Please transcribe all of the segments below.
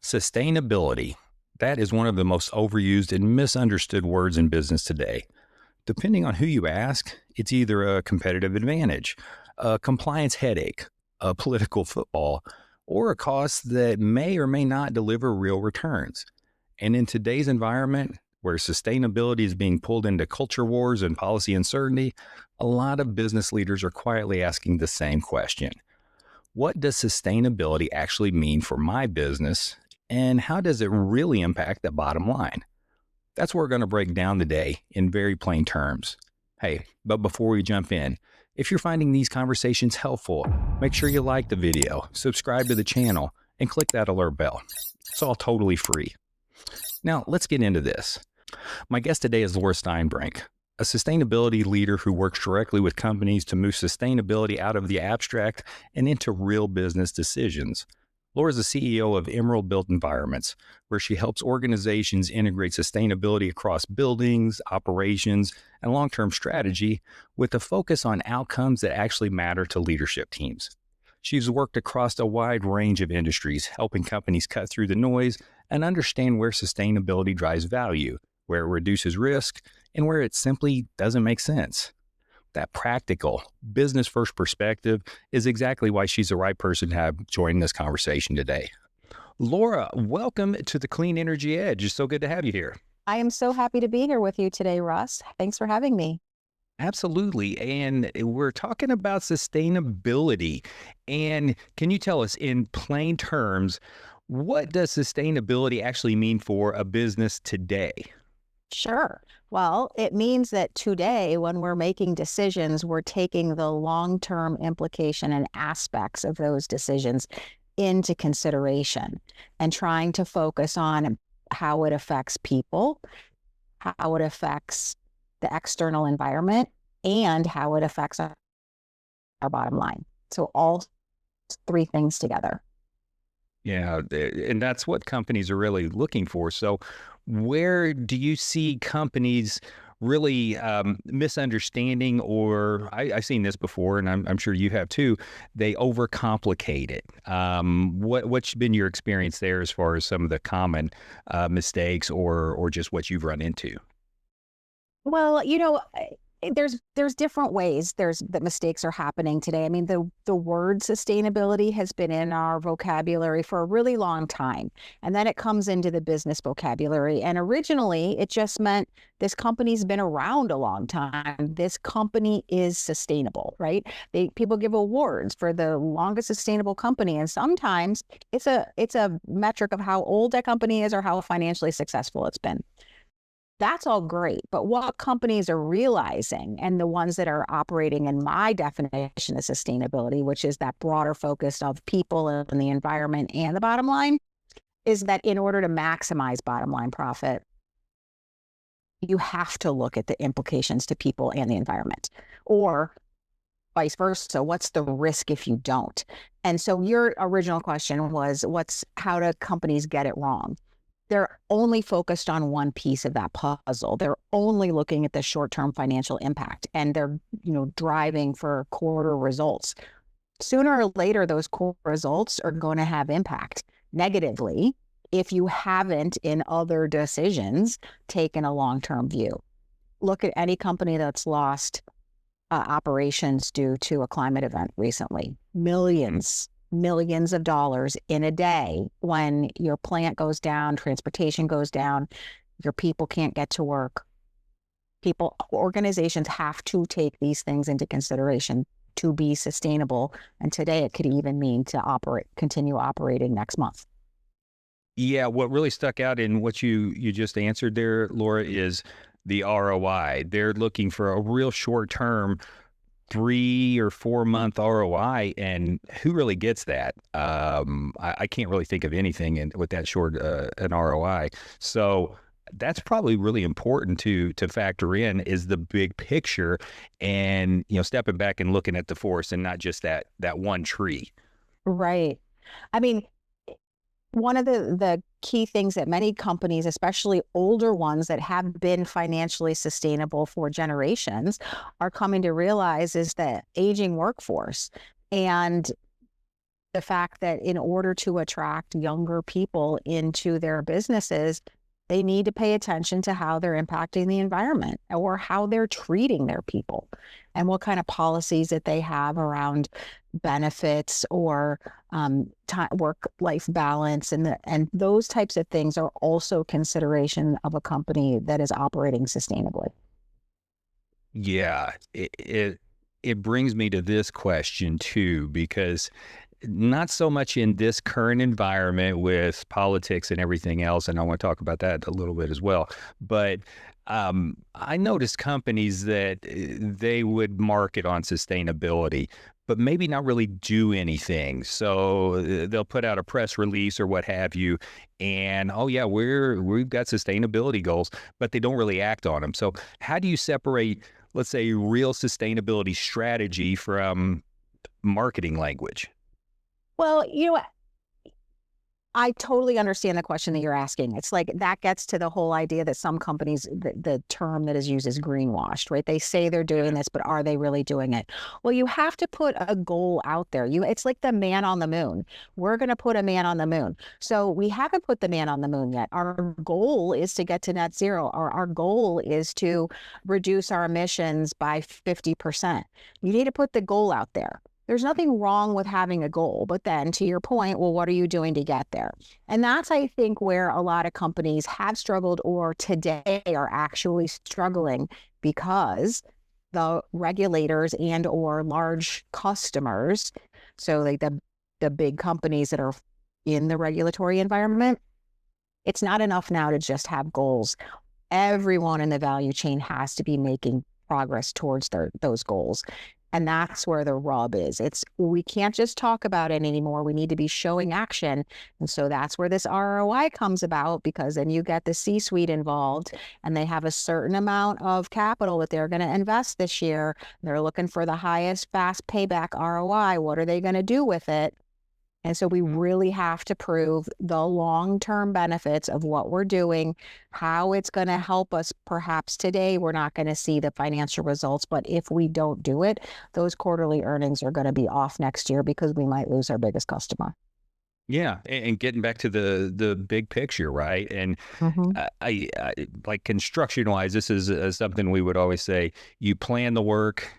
Sustainability. That is one of the most overused and misunderstood words in business today. Depending on who you ask, it's either a competitive advantage, a compliance headache, a political football, or a cost that may or may not deliver real returns. And in today's environment, where sustainability is being pulled into culture wars and policy uncertainty, a lot of business leaders are quietly asking the same question. What does sustainability actually mean for my business, and how does it really impact the bottom line? That's what we're going to break down today in very plain terms. Hey, but before we jump in, if you're finding these conversations helpful, make sure you like the video, subscribe to the channel, and click that alert bell. It's all totally free. Now, let's get into this. My guest today is Laura Steinbrink, a sustainability leader who works directly with companies to move sustainability out of the abstract and into real business decisions. Laura is the CEO of Emerald Built Environments, where she helps organizations integrate sustainability across buildings, operations, and long-term strategy with a focus on outcomes that actually matter to leadership teams. She's worked across a wide range of industries, helping companies cut through the noise and understand where sustainability drives value, where it reduces risk, and where it simply doesn't make sense. That practical, business-first perspective is exactly why she's the right person to have join this conversation today. Laura, welcome to the Clean Energy Edge. It's so good to have you here. I am so happy to be here with you today, Russ. Thanks for having me. Absolutely. And we're talking about sustainability. And can you tell us in plain terms, what does sustainability actually mean for a business today? Sure. Well, it means that today, when we're making decisions, we're taking the long-term implication and aspects of those decisions into consideration and trying to focus on how it affects people, how it affects the external environment, and how it affects our bottom line. So all three things together. Yeah, and that's what companies are really looking for. So where do you see companies really misunderstanding, or I've seen this before, and I'm sure you have too, they overcomplicate it. What's been your experience there as far as some of the common mistakes or just what you've run into? Well, there's different ways that mistakes are happening today. I mean, the word sustainability has been in our vocabulary for a really long time. And then it comes into the business vocabulary. And originally it just meant this company's been around a long time. This company is sustainable, right? People give awards for the longest sustainable company. And sometimes it's a metric of how old that company is or how financially successful it's been. That's all great, but what companies are realizing, and the ones that are operating in my definition of sustainability, which is that broader focus of people and the environment and the bottom line, is that in order to maximize bottom line profit, you have to look at the implications to people and the environment, or vice versa. What's the risk if you don't? And so your original question was, how do companies get it wrong? They're only focused on one piece of that puzzle. They're only looking at the short-term financial impact, and they're, driving for quarter results. Sooner or later, those core results are going to have impact negatively if you haven't, in other decisions, taken a long-term view. Look at any company that's lost operations due to a climate event recently. Millions of dollars in a day when your plant goes down, transportation goes down, your people can't get to work. Organizations have to take these things into consideration to be sustainable. And today it could even mean to continue operating next month. Yeah, what really stuck out in what you just answered there, Laura, is the ROI. They're looking for a real short-term 3 or 4 month ROI, and who really gets that? I can't really think of anything with that short an ROI. So that's probably really important to factor in, is the big picture, and stepping back and looking at the forest and not just that one tree. Right. I mean, one of the key things that many companies, especially older ones that have been financially sustainable for generations, are coming to realize is the aging workforce. And the fact that in order to attract younger people into their businesses, they need to pay attention to how they're impacting the environment or how they're treating their people and what kind of policies that they have around benefits or work-life balance. And those types of things are also consideration of a company that is operating sustainably. Yeah, it brings me to this question too, because not so much in this current environment with politics and everything else, and I want to talk about that a little bit as well. But I noticed companies that they would market on sustainability, but maybe not really do anything. So they'll put out a press release or what have you, and oh yeah, we've got sustainability goals, but they don't really act on them. So how do you separate, let's say, real sustainability strategy from marketing language? Well, I totally understand the question that you're asking. It's like that gets to the whole idea that some companies, the term that is used is greenwashed, right? They say they're doing this, but are they really doing it? Well, you have to put a goal out there. It's like the man on the moon. We're going to put a man on the moon. So we haven't put the man on the moon yet. Our goal is to get to net zero. Our goal is to reduce our emissions by 50%. You need to put the goal out there. There's nothing wrong with having a goal, but then to your point, well, what are you doing to get there? And that's, I think, where a lot of companies have struggled or today are actually struggling because the regulators and or large customers, so like the big companies that are in the regulatory environment, it's not enough now to just have goals. Everyone in the value chain has to be making progress towards those goals. And that's where the rub is. We can't just talk about it anymore. We need to be showing action. And so that's where this ROI comes about, because then you get the C-suite involved and they have a certain amount of capital that they're going to invest this year. They're looking for the highest fast payback ROI. What are they going to do with it? And so we really have to prove the long-term benefits of what we're doing, how it's going to help us. Perhaps today we're not going to see the financial results, but if we don't do it, those quarterly earnings are going to be off next year because we might lose our biggest customer. Yeah, and getting back to the big picture, right? And Mm-hmm. I like construction wise, this is something we would always say: you plan the work,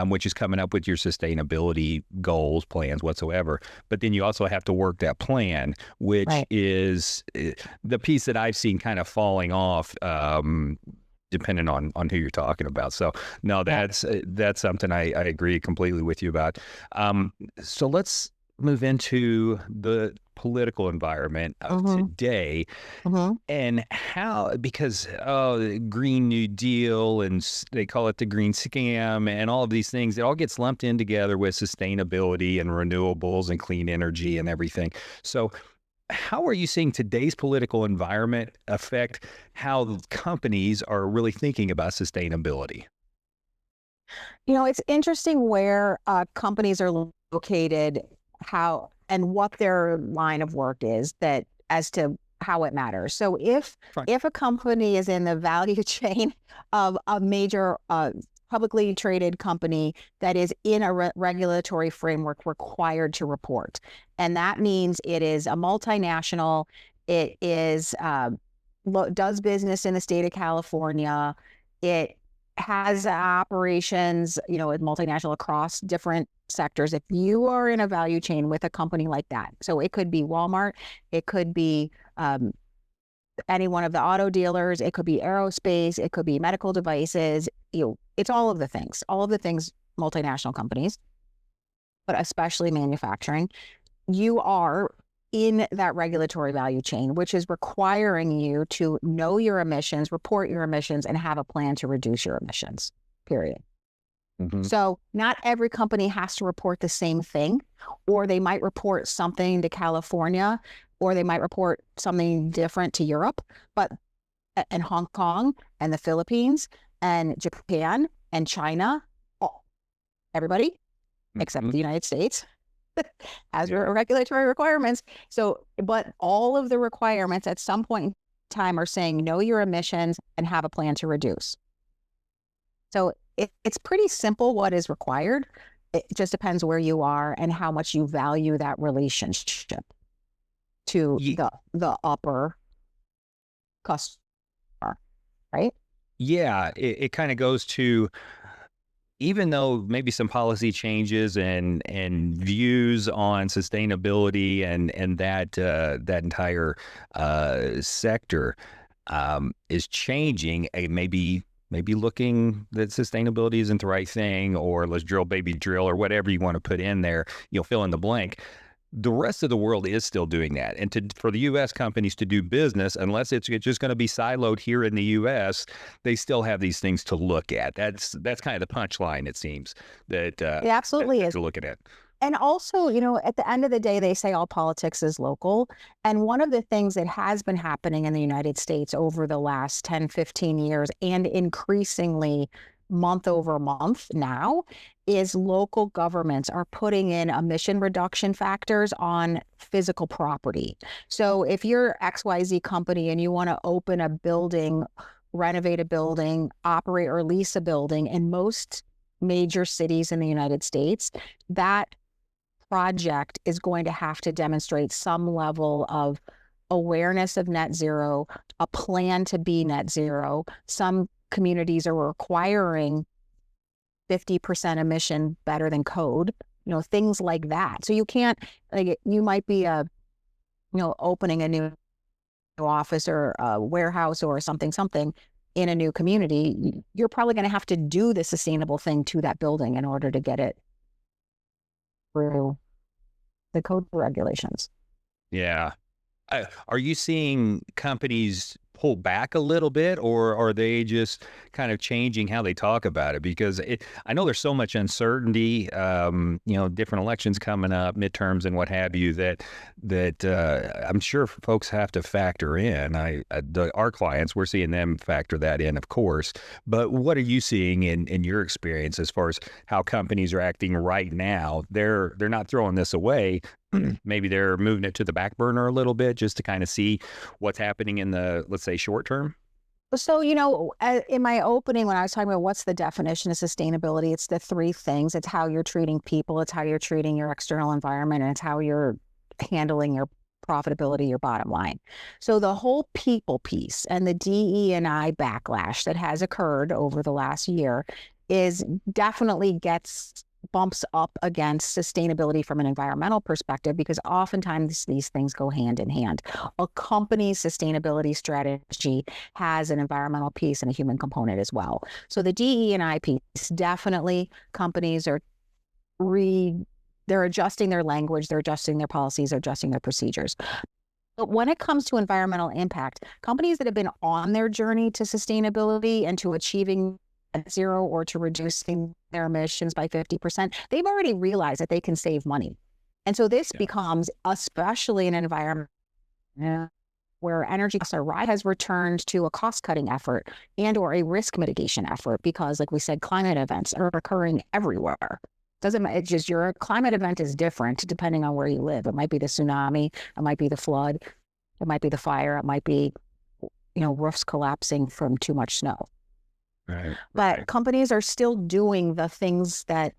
which is coming up with your sustainability goals, plans whatsoever. But then you also have to work that plan, which Right. is the piece that I've seen kind of falling off. Depending on who you're talking about. So no, Yeah. that's something I agree completely with you about. So let's move into the political environment of Mm-hmm. today Mm-hmm. and how, because the Green New Deal and they call it the green scam and all of these things, it all gets lumped in together with sustainability and renewables and clean energy and everything. So how are you seeing today's political environment affect how the companies are really thinking about sustainability? It's interesting where companies are located, how and what their line of work is, that as to how it matters. So Fine. if a company is in the value chain of a major publicly traded company that is in a regulatory framework required to report, and that means it is a multinational, it is does business in the state of California, it has operations, with multinational across different sectors. If you are in a value chain with a company like that, so it could be Walmart, it could be any one of the auto dealers, it could be aerospace, it could be medical devices, it's all of the things, multinational companies, but especially manufacturing. You are in that regulatory value chain, which is requiring you to know your emissions, report your emissions, and have a plan to reduce your emissions, period. Hmm. So not every company has to report the same thing, or they might report something to California, or they might report something different to Europe, but and Hong Kong and the Philippines and Japan and China, everybody except Hmm. the United States has regulatory requirements. So, but all of the requirements at some point in time are saying know your emissions and have a plan to reduce. So it's pretty simple what is required. It just depends where you are and how much you value that relationship to Ye- the upper customer, right? Yeah, it kind of goes to, even though maybe some policy changes and views on sustainability and that entire sector is changing, maybe looking that sustainability isn't the right thing, or let's drill baby drill, or whatever you want to put in there, fill in the blank. The rest of the world is still doing that. And for the U.S. companies to do business, unless it's just going to be siloed here in the U.S., they still have these things to look at. That's kind of the punchline, it seems, It absolutely that is. they're looking at. And also, at the end of the day, they say all politics is local. And one of the things that has been happening in the United States over the last 10, 15 years, and increasingly month over month now, is local governments are putting in emission reduction factors on physical property. So if you're XYZ company and you want to open a building, renovate a building, operate or lease a building in most major cities in the United States, that project is going to have to demonstrate some level of awareness of net zero, a plan to be net zero. Some communities are requiring 50% emission better than code, things like that. So you can't, like, you might be opening a new office or a warehouse or something in a new community. You're probably going to have to do the sustainable thing to that building in order to get it through the code regulations. Yeah. Are you seeing companies pull back a little bit, or are they just kind of changing how they talk about it? Because I know there's so much uncertainty, different elections coming up, midterms and what have you, that I'm sure folks have to factor in. Our clients, we're seeing them factor that in, of course. But what are you seeing in your experience as far as how companies are acting right now? They're not throwing this away. Maybe they're moving it to the back burner a little bit just to kind of see what's happening in the, let's say, short term. So, in my opening, when I was talking about what's the definition of sustainability, it's the three things. It's how you're treating people, it's how you're treating your external environment, and it's how you're handling your profitability, your bottom line. So the whole people piece and the DE&I backlash that has occurred over the last year is definitely bumps up against sustainability from an environmental perspective, because oftentimes these things go hand in hand. A company's sustainability strategy has an environmental piece and a human component as well. So the DE&I piece, definitely companies are they're adjusting their language, they're adjusting their policies, they're adjusting their procedures. But when it comes to environmental impact, companies that have been on their journey to sustainability and to achieving net zero or to reducing their emissions by 50%, they've already realized that they can save money. And so this becomes, especially in an environment where energy costs are rising, has returned to a cost-cutting effort and or a risk mitigation effort, because, like we said, climate events are occurring everywhere. It's just your climate event is different depending on where you live. It might be the tsunami, it might be the flood, it might be the fire, it might be, roofs collapsing from too much snow. Right. But companies are still doing the things that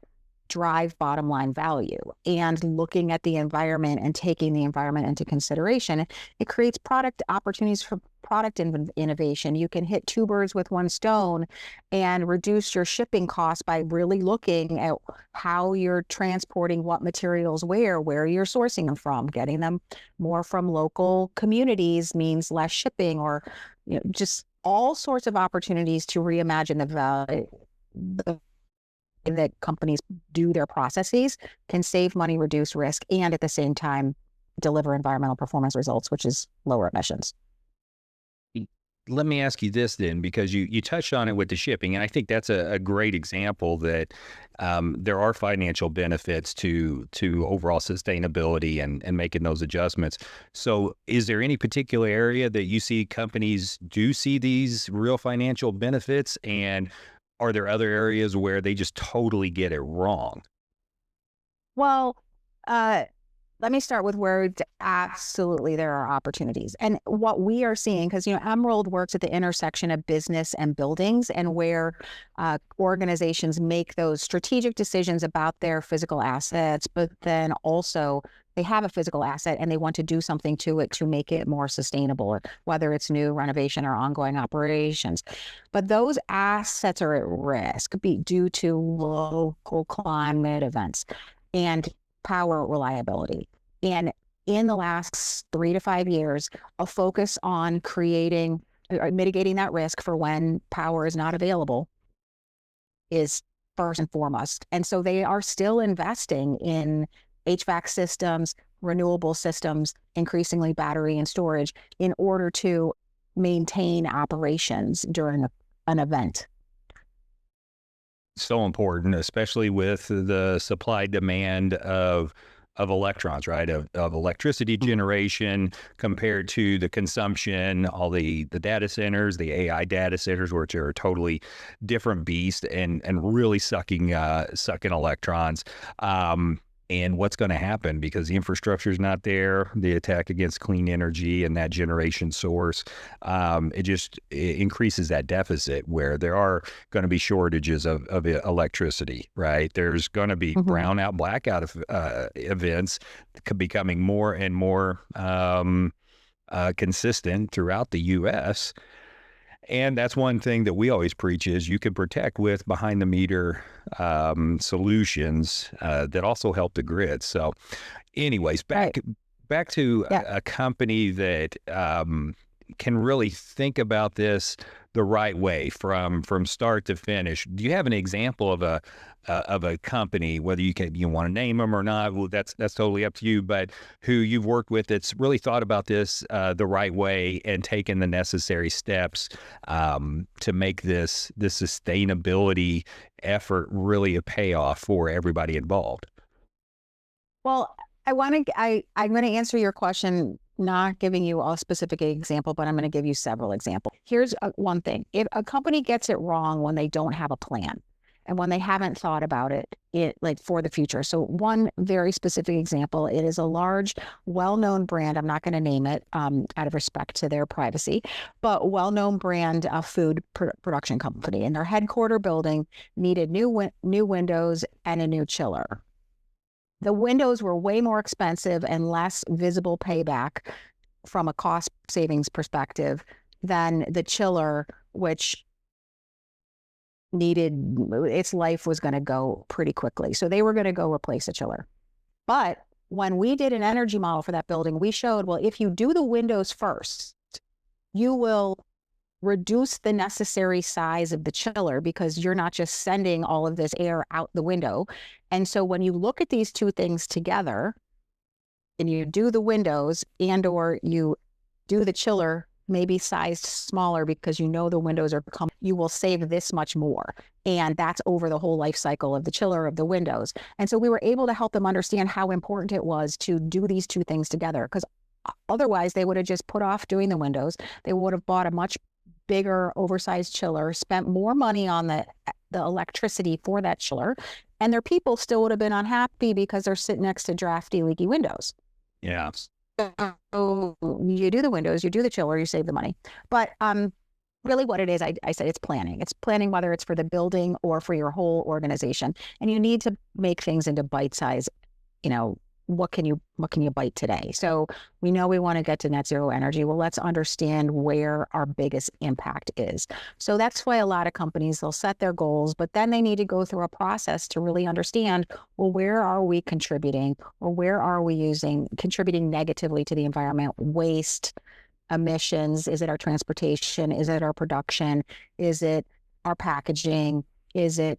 drive bottom line value and looking at the environment and taking the environment into consideration. It creates product opportunities for product innovation. You can hit two birds with one stone and reduce your shipping costs by really looking at how you're transporting what materials where you're sourcing them from. Getting them more from local communities means less shipping, or just all sorts of opportunities to reimagine the value that companies do their processes, can save money, reduce risk, and at the same time deliver environmental performance results, which is lower emissions. Let me ask you this then, because you touched on it with the shipping, and I think that's a great example that there are financial benefits to overall sustainability and making those adjustments. So is there any particular area that you see companies do see these real financial benefits, and are there other areas where they just totally get it wrong? Well, Let me start with where absolutely there are opportunities. And what we are seeing, because, Emerald works at the intersection of business and buildings, and where organizations make those strategic decisions about their physical assets, but then also they have a physical asset and they want to do something to it to make it more sustainable, whether it's new renovation or ongoing operations. But those assets are at risk due to local climate events and power reliability. And in the last 3 to 5 years, a focus on creating or mitigating that risk for when power is not available is first and foremost. And so they are still investing in HVAC systems, renewable systems, increasingly battery and storage, in order to maintain operations during an event. So important, especially with the supply demand of electrons, right? Of electricity generation compared to the consumption, all the data centers, the AI data centers, which are a totally different beast and really sucking electrons. And what's going to happen because the infrastructure is not there, the attack against clean energy and that generation source, it increases that deficit where there are going to be shortages of electricity, right? There's going to be brownout, blackout events becoming more and more consistent throughout the U.S., and that's one thing that we always preach is you can protect with behind the meter solutions that also help the grid. So anyways, back to a company that can really think about this the right way from start to finish. Do you have an example of a company, whether you want to name them or not? Well, that's totally up to you. But who you've worked with that's really thought about this the right way and taken the necessary steps to make this sustainability effort really a payoff for everybody involved? Well, I'm going to answer your question, not giving you a specific example, but I'm going to give you several examples. Here's one thing. If a company gets it wrong when they don't have a plan and when they haven't thought about it like for the future. So one very specific example, it is a large, well-known brand. I'm not going to name it out of respect to their privacy, but well-known brand, food production company, and their headquarter building needed new windows and a new chiller. The windows were way more expensive and less visible payback from a cost savings perspective than the chiller, which its life was going to go pretty quickly. So they were going to go replace a chiller. But when we did an energy model for that building, we showed, well, if you do the windows first, you will reduce the necessary size of the chiller because you're not just sending all of this air out the window. And so when you look at these two things together and you do the windows or you do the chiller, maybe sized smaller because the windows are you will save this much more. And that's over the whole life cycle of the chiller, of the windows. And so we were able to help them understand how important it was to do these two things together, because otherwise they would have just put off doing the windows. They would have bought a much bigger, oversized chiller, spent more money on the electricity for that chiller, and their people still would have been unhappy because they're sitting next to drafty, leaky windows. Yeah. So you do the windows, you do the chiller, you save the money. But really what it is, I said it's planning. It's planning whether it's for the building or for your whole organization. And you need to make things into bite size, what can you bite today? So we know we want to get to net zero energy. Well, let's understand where our biggest impact is. So that's why a lot of companies, they'll set their goals, but then they need to go through a process to really understand, well, where are we contributing, or where are we contributing negatively to the environment? Waste, emissions, is it our transportation? Is it our production? Is it our packaging? Is it,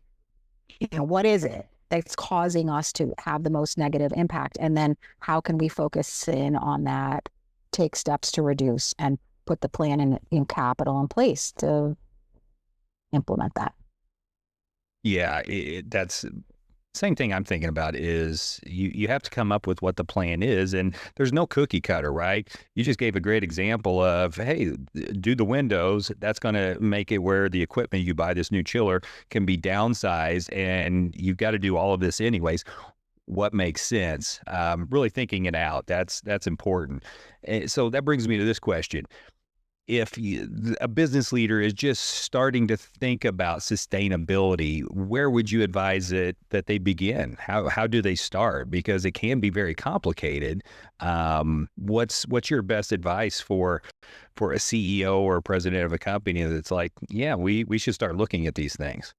what is it that's causing us to have the most negative impact? And then how can we focus in on that, take steps to reduce, and put the plan and capital in place to implement that? Yeah, that's same thing I'm thinking about is you have to come up with what the plan is, and there's no cookie cutter, right? You just gave a great example of, hey, do the windows. That's going to make it where the equipment you buy, this new chiller, can be downsized, and you've got to do all of this anyways. what makes sense, really thinking it out. That's important. So that brings me to this question. If a business leader is just starting to think about sustainability, where would you advise that they begin? How do they start? Because it can be very complicated. What's your best advice for a CEO or president of a company that's like, yeah, we should start looking at these things?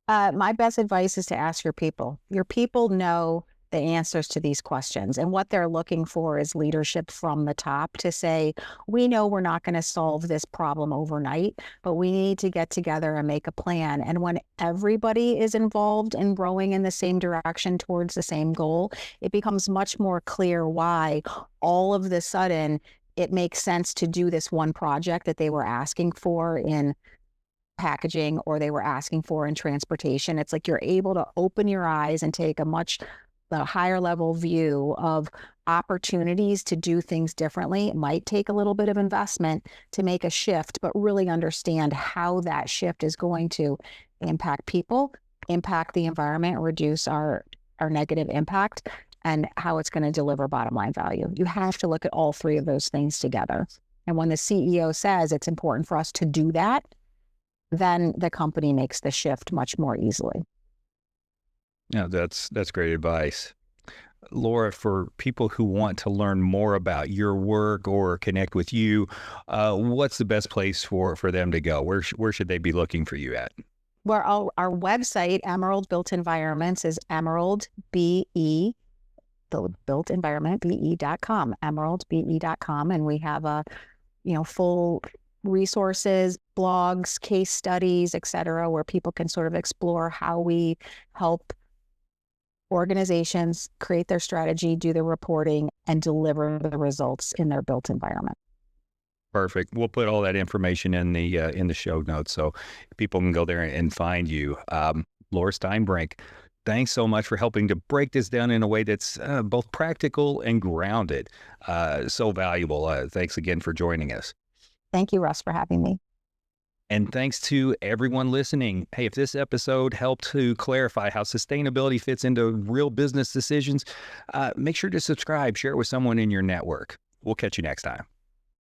My best advice is to ask your people. Your people know the answers to these questions. And what they're looking for is leadership from the top to say, we know we're not going to solve this problem overnight, but we need to get together and make a plan. And when everybody is involved in rowing in the same direction towards the same goal, it becomes much more clear why all of the sudden it makes sense to do this one project that they were asking for in packaging or they were asking for in transportation. It's like you're able to open your eyes and take a much higher level view of opportunities to do things differently. It might take a little bit of investment to make a shift, but really understand how that shift is going to impact people, impact the environment, reduce our negative impact, and how it's going to deliver bottom line value. You have to look at all three of those things together. And when the CEO says it's important for us to do that, then the company makes the shift much more easily. Yeah, that's great advice. Laura, for people who want to learn more about your work or connect with you, what's the best place for them to go? Where should they be looking for you at? Where our website, Emerald Built Environments, is Emerald BE, the built environment, BE.com, emeraldbe.com. And we have a, full resources, blogs, case studies, et cetera, where people can sort of explore how we help organizations create their strategy, do the reporting, and deliver the results in their built environment. Perfect. We'll put all that information in the show notes so people can go there and find you. Laura Steinbrink, thanks so much for helping to break this down in a way that's both practical and grounded. So valuable. Thanks again for joining us. Thank you, Russ, for having me. And thanks to everyone listening. Hey, if this episode helped to clarify how sustainability fits into real business decisions, make sure to subscribe, share it with someone in your network. We'll catch you next time.